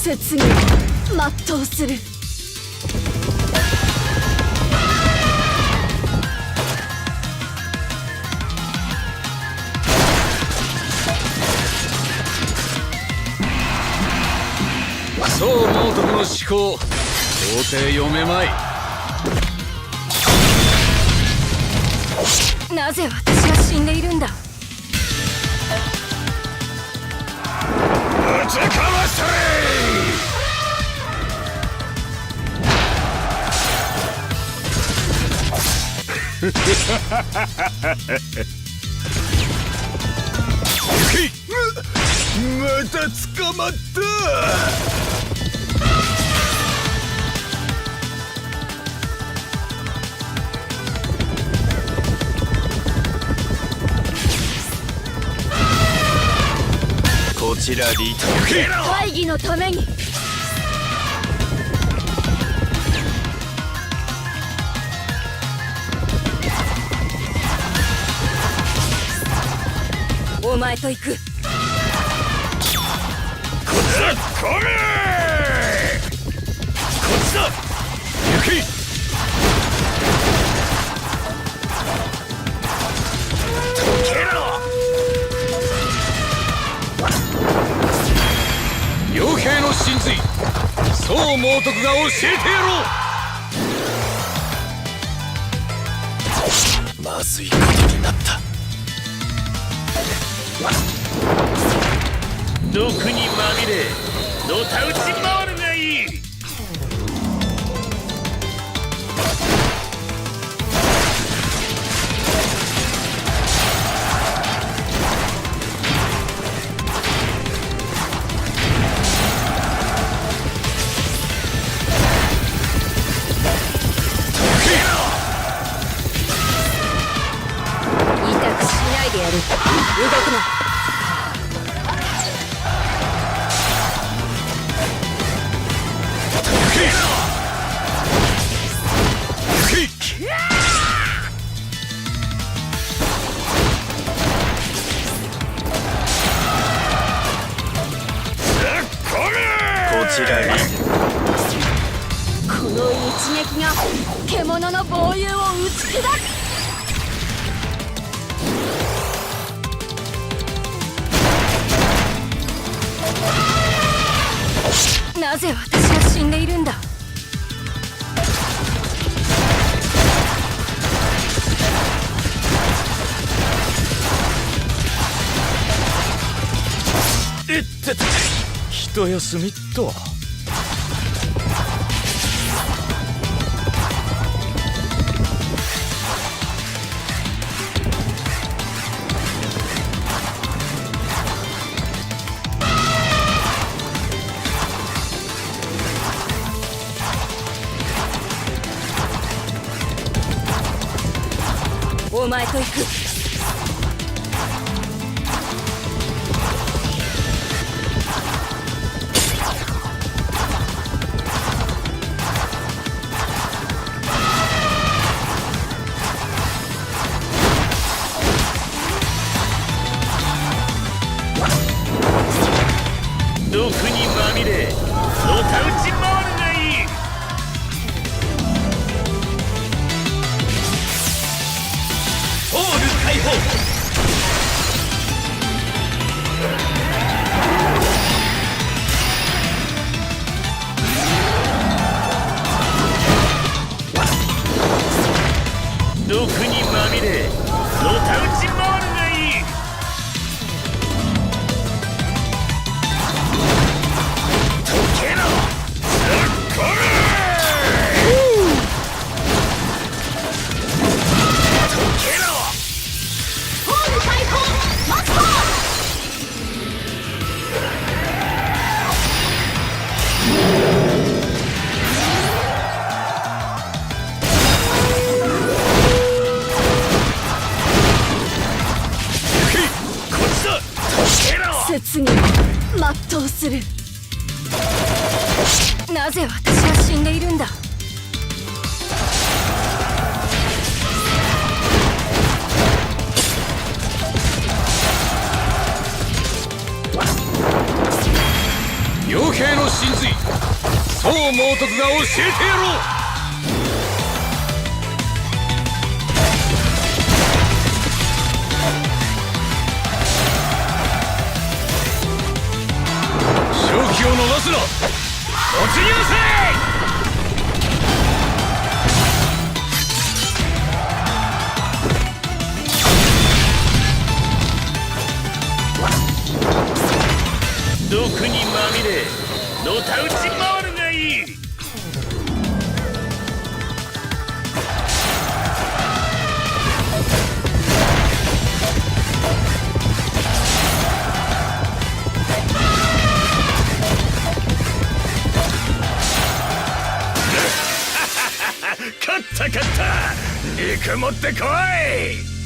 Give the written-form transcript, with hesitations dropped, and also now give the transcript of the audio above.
説に全うする。そう猛徳の思考、到底読めまい。なぜ私は死んでいるんだ。ぶちかませまた捕まった。こちらリトル大義のために。お前と行く。こっちだ、来めこっちだ、行け。溶けろ。傭兵の真髄、そう猛徳が教えてやろう。まずいことになった。毒にまみれのたうち回るがいい。痛くしないでやる。動くな。こちらにこの一撃が獣の防御を打ち砕く。なぜ私は死んでいるんだ。いってて、一休みっと。お前と行く。毒にまみれのたうち回るがいい。ホール解放。毒にまみれのたうち回るがいい。溶けろ。これ溶けろ。ホール解放マスター。説に全うする。なぜ私は死んでいるんだ。傭兵の真髄宋猛徳が教えてやろう。勝機を逃すな。突入せい。毒にまみれのたうち回るがいい。勝った勝った。肉持ってこい。